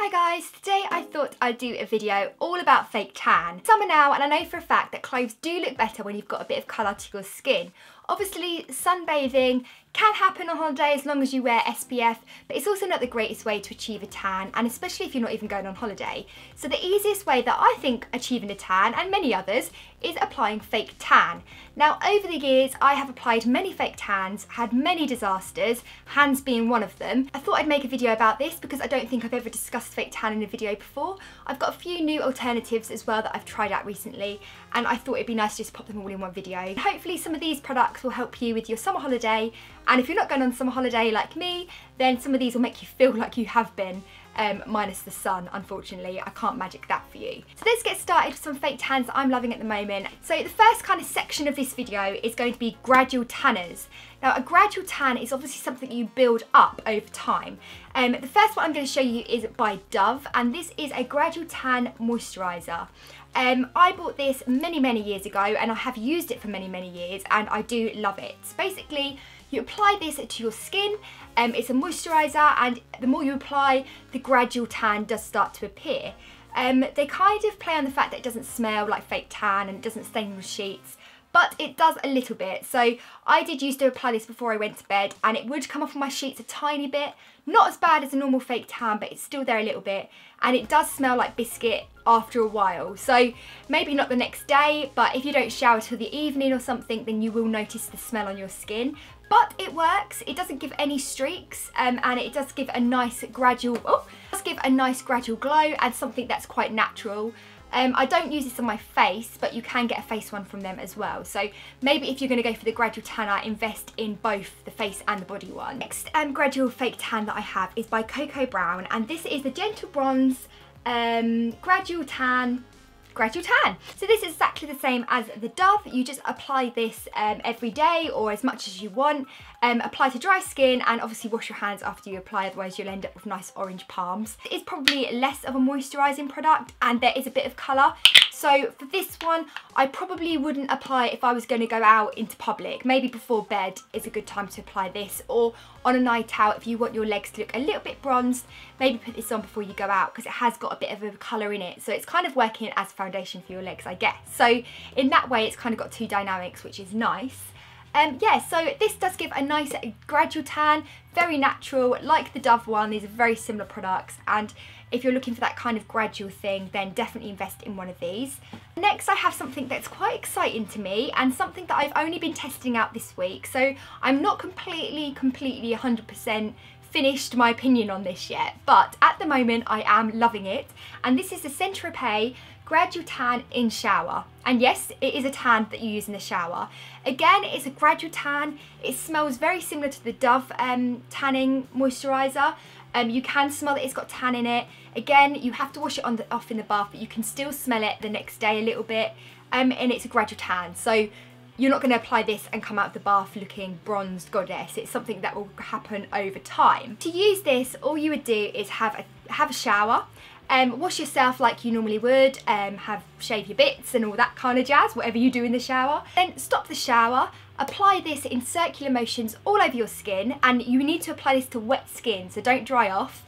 Hi guys, today I thought I'd do a video all about fake tan. Summer now, and I know for a fact that clothes do look better when you've got a bit of colour to your skin. Obviously sunbathing can happen on holiday as long as you wear SPF, but it's also not the greatest way to achieve a tan, and especially if you're not even going on holiday. So the easiest way that I think achieving a tan, and many others, is applying fake tan. Now over the years I have applied many fake tans, had many disasters, hands being one of them. I thought I'd make a video about this because I don't think I've ever discussed fake tan in a video before. I've got a few new alternatives as well that I've tried out recently, and I thought it'd be nice to just pop them all in one video. Hopefully some of these products will help you with your summer holiday, and if you're not going on summer holiday like me, then some of these will make you feel like you have been, minus the sun, unfortunately. I can't magic that for you. So let's get started with some fake tans that I'm loving at the moment. So the first kind of section of this video is going to be gradual tanners. Now a gradual tan is obviously something you build up over time. The first one I'm going to show you is by Dove, and this is a gradual tan moisturiser. I bought this many years ago and I have used it for many years, and I do love it. So basically you apply this to your skin, it's a moisturiser, and the more you apply, the gradual tan does start to appear. They kind of play on the fact that it doesn't smell like fake tan and it doesn't stain your sheets, but it does a little bit. So I did used to apply this before I went to bed, and it would come off my sheets a tiny bit. Not as bad as a normal fake tan, but it's still there a little bit, and it does smell like biscuit after a while. So maybe not the next day, but if you don't shower till the evening or something, then you will notice the smell on your skin. But it works, it doesn't give any streaks, and it does give a nice gradual, glow, and something that's quite natural. I don't use this on my face, but you can get a face one from them as well. So maybe if you're going to go for the gradual tanner, invest in both the face and the body one. Next gradual fake tan that I have is by Cocoa Brown, and this is the Gentle Bronze gradual tan. So this is exactly the same as the Dove. You just apply this every day or as much as you want. Apply to dry skin, and obviously wash your hands after you apply, otherwise you'll end up with nice orange palms. It is probably less of a moisturising product, and there is a bit of colour. So for this one, I probably wouldn't apply if I was going to go out into public. Maybe before bed is a good time to apply this, or on a night out if you want your legs to look a little bit bronzed, maybe put this on before you go out because it has got a bit of a colour in it. So it's kind of working as foundation for your legs, I guess. So in that way, it's kind of got two dynamics, which is nice. Yeah, so this does give a nice gradual tan, very natural, like the Dove one. These are very similar products, and if you're looking for that kind of gradual thing, then definitely invest in one of these. Next, I have something that's quite exciting to me, and something that I've only been testing out this week, so I'm not completely 100% finished my opinion on this yet, but at the moment I am loving it, and this is the Saint-Tropez Gradual Tan in Shower. And yes, it is a tan that you use in the shower. Again, it's a gradual tan. It smells very similar to the Dove tanning moisturiser. You can smell that it's got tan in it. Again, you have to wash it off in the bath, but you can still smell it the next day a little bit. And it's a gradual tan, so you're not going to apply this and come out of the bath looking bronzed goddess. It's something that will happen over time. To use this, all you would do is have a shower. Wash yourself like you normally would, shave your bits and all that kind of jazz, whatever you do in the shower. Then stop the shower, apply this in circular motions all over your skin, and you need to apply this to wet skin, so don't dry off.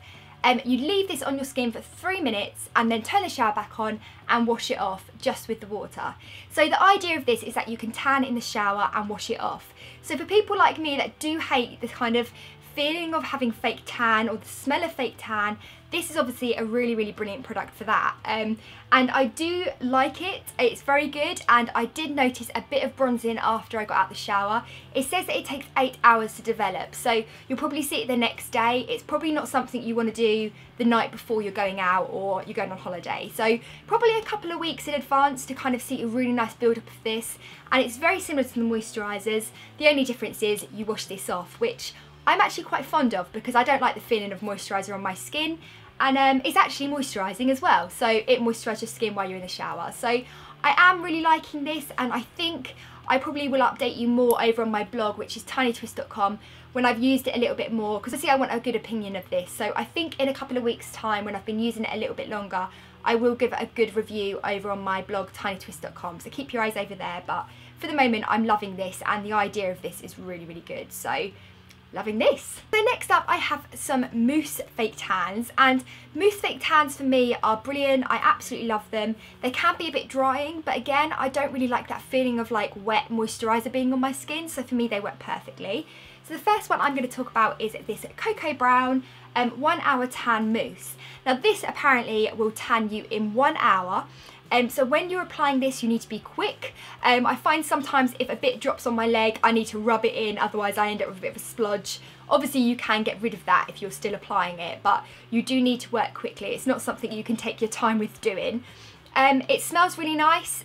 You leave this on your skin for 3 minutes and then turn the shower back on and wash it off just with the water. So the idea of this is that you can tan in the shower and wash it off. So for people like me that do hate the kind of feeling of having fake tan or the smell of fake tan, this is obviously a really brilliant product for that. And I do like it, it's very good, and I did notice a bit of bronzing after I got out the shower. It says that it takes 8 hours to develop, so you'll probably see it the next day. It's probably not something you want to do the night before you're going out or you're going on holiday. So probably a couple of weeks in advance to kind of see a really nice build up of this. And it's very similar to the moisturisers. The only difference is you wash this off, which I'm actually quite fond of because I don't like the feeling of moisturiser on my skin, and it's actually moisturising as well, so it moisturises your skin while you're in the shower. So I am really liking this, and I think I probably will update you more over on my blog, which is tinytwisst.com, when I've used it a little bit more, because I see I want a good opinion of this. So I think in a couple of weeks time, when I've been using it a little bit longer, I will give it a good review over on my blog tinytwisst.com, so keep your eyes over there. But for the moment I'm loving this, and the idea of this is really good. So loving this. So next up I have some mousse fake tans, and mousse fake tans for me are brilliant. I absolutely love them. They can be a bit drying, but again, I don't really like that feeling of like wet moisturiser being on my skin, so for me they work perfectly. So the first one I'm going to talk about is this Cocoa Brown 1 hour tan mousse. Now this apparently will tan you in 1 hour. So when you're applying this, you need to be quick. I find sometimes if a bit drops on my leg, I need to rub it in, otherwise I end up with a bit of a splodge. Obviously you can get rid of that if you're still applying it, but you do need to work quickly. It's not something you can take your time with doing. It smells really nice.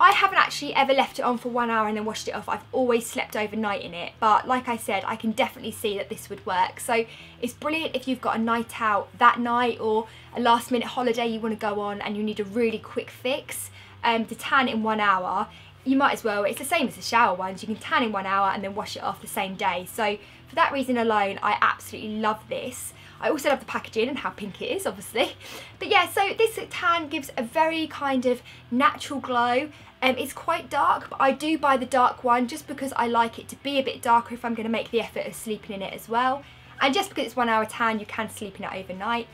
I haven't actually ever left it on for 1 hour and then washed it off. I've always slept overnight in it, but like I said, I can definitely see that this would work. So it's brilliant if you've got a night out that night or a last minute holiday you want to go on and you need a really quick fix to tan in 1 hour. You might as well, it's the same as the shower ones, you can tan in 1 hour and then wash it off the same day. So for that reason alone, I absolutely love this. I also love the packaging and how pink it is, obviously. But yeah, so this tan gives a very kind of natural glow. It's quite dark, but I do buy the dark one just because I like it to be a bit darker if I'm going to make the effort of sleeping in it as well. And just because it's 1 hour tan, you can sleep in it overnight.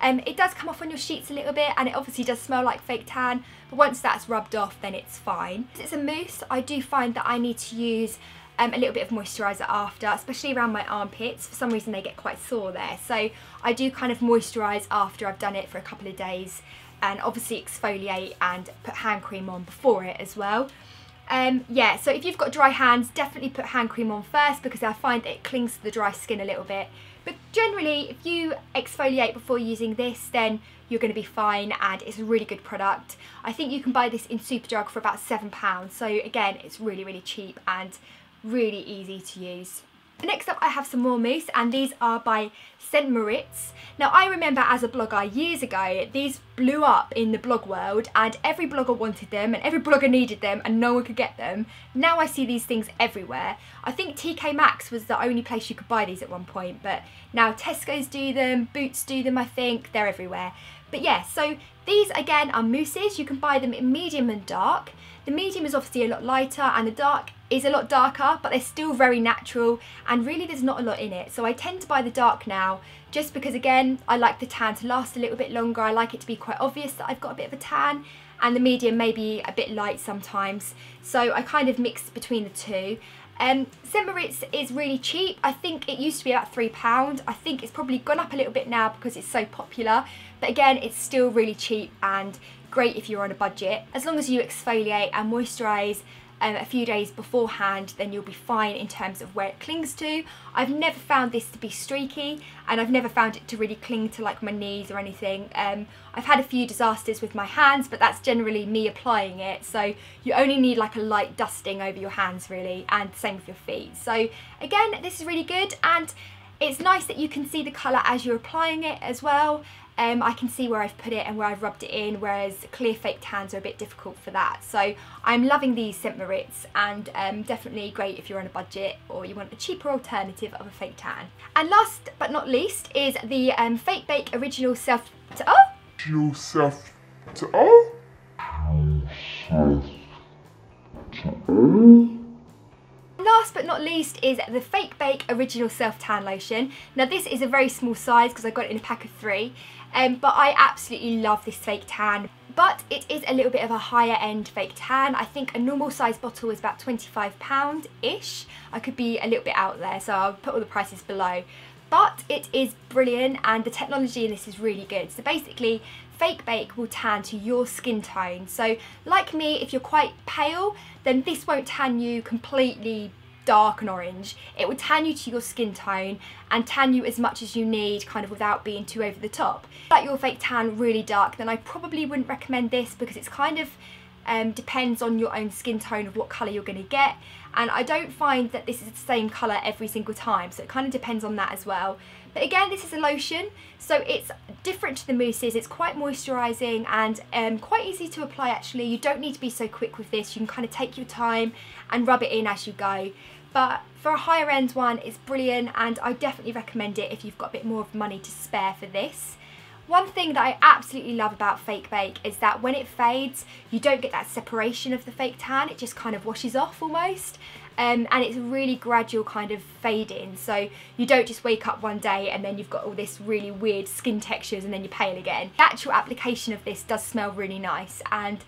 It does come off on your sheets a little bit, and it obviously does smell like fake tan, but once that's rubbed off, then it's fine. It's a mousse. I do find that I need to use a little bit of moisturiser after, especially around my armpits. For some reason they get quite sore there, so I do kind of moisturise after I've done it for a couple of days, and obviously exfoliate and put hand cream on before it as well. Yeah, so if you've got dry hands, definitely put hand cream on first because I find it clings to the dry skin a little bit. But generally, if you exfoliate before using this, then you're going to be fine, and it's a really good product. I think you can buy this in Superdrug for about £7, so again, it's really, really cheap and really easy to use. Next up I have some more mousse, and these are by SCENTLE. Now I remember as a blogger years ago, these blew up in the blog world and every blogger wanted them and every blogger needed them and no one could get them. Now I see these things everywhere. I think TK Maxx was the only place you could buy these at one point, but now Tesco's do them, Boots do them, I think, they're everywhere. But yeah, so these again are mousses. You can buy them in medium and dark. The medium is obviously a lot lighter and the dark is a lot darker, but they're still very natural and really there's not a lot in it. So I tend to buy the dark now just because, again, I like the tan to last a little bit longer. I like it to be quite obvious that I've got a bit of a tan, and the medium may be a bit light sometimes. So I kind of mix between the two. SCENTLE is really cheap. I think it used to be about £3. I think it's probably gone up a little bit now because it's so popular. But again, it's still really cheap and great if you're on a budget. As long as you exfoliate and moisturise a few days beforehand, then you'll be fine in terms of where it clings to. I've never found this to be streaky, and I've never found it to really cling to like my knees or anything. I've had a few disasters with my hands, but that's generally me applying it, so you only need like a light dusting over your hands really, and same with your feet. So again, this is really good, and it's nice that you can see the colour as you're applying it as well. I can see where I've put it and where I've rubbed it in, whereas clear fake tans are a bit difficult for that. So I'm loving these SCENTLE, and definitely great if you're on a budget or you want a cheaper alternative of a fake tan. And last but not least is the Fake Bake Original Self Last but not least is the Fake Bake Original Self Tan Lotion. Now this is a very small size because I got it in a pack of 3, but I absolutely love this fake tan. But it is a little bit of a higher end fake tan. I think a normal size bottle is about £25-ish. I could be a little bit out there, so I'll put all the prices below. But it is brilliant, and the technology in this is really good. So basically, Fake Bake will tan to your skin tone. So like me, if you're quite pale, then this won't tan you completely dark and orange. It will tan you to your skin tone and tan you as much as you need, kind of without being too over the top. If like your fake tan really dark, then I probably wouldn't recommend this because it's kind of depends on your own skin tone of what colour you're going to get, and I don't find that this is the same colour every single time, so it kind of depends on that as well. But again, this is a lotion, so it's different to the mousses. It's quite moisturising and quite easy to apply actually. You don't need to be so quick with this. You can kind of take your time and rub it in as you go. But for a higher end one, it's brilliant, and I definitely recommend it if you've got a bit more of money to spare for this. One thing that I absolutely love about Fake Bake is that when it fades, you don't get that separation of the fake tan. It just kind of washes off almost. and it's a really gradual kind of fade in, so you don't just wake up one day and then you've got all this really weird skin textures and then you're pale again. The actual application of this does smell really nice, and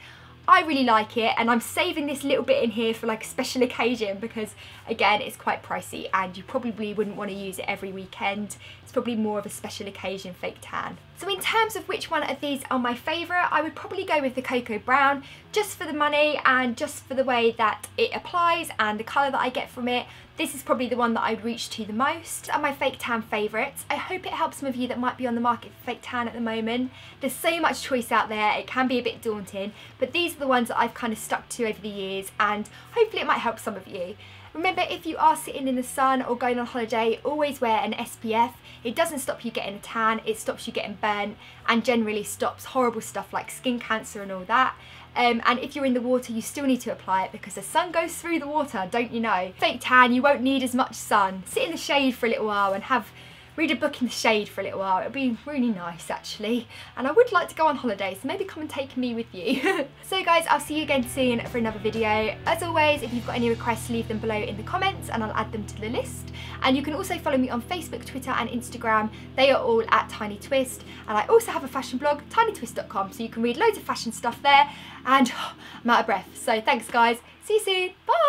I really like it, and I'm saving this little bit in here for like a special occasion because again it's quite pricey and you probably wouldn't want to use it every weekend. It's probably more of a special occasion fake tan. So in terms of which one of these are my favourite, I would probably go with the Cocoa Brown, just for the money and just for the way that it applies and the colour that I get from it. This is probably the one that I'd reach to the most. Are my fake tan favourites. I hope it helps some of you that might be on the market for fake tan at the moment. There's so much choice out there, it can be a bit daunting, but these are the ones that I've kind of stuck to over the years, and hopefully it might help some of you. Remember, if you are sitting in the sun or going on holiday, always wear an SPF. It doesn't stop you getting a tan, it stops you getting burnt, and generally stops horrible stuff like skin cancer and all that. And if you're in the water, you still need to apply it because the sun goes through the water, don't you know? Fake tan, you won't need as much sun. Sit in the shade for a little while and read a book in the shade for a little while. It'll be really nice actually. And I would like to go on holiday, so maybe come and take me with you. So guys, I'll see you again soon for another video. As always, if you've got any requests, leave them below in the comments and I'll add them to the list. And you can also follow me on Facebook, Twitter and Instagram. They are all at tinytwisst. And I also have a fashion blog, tinytwisst.com, so you can read loads of fashion stuff there. And I'm out of breath. So thanks guys. See you soon. Bye.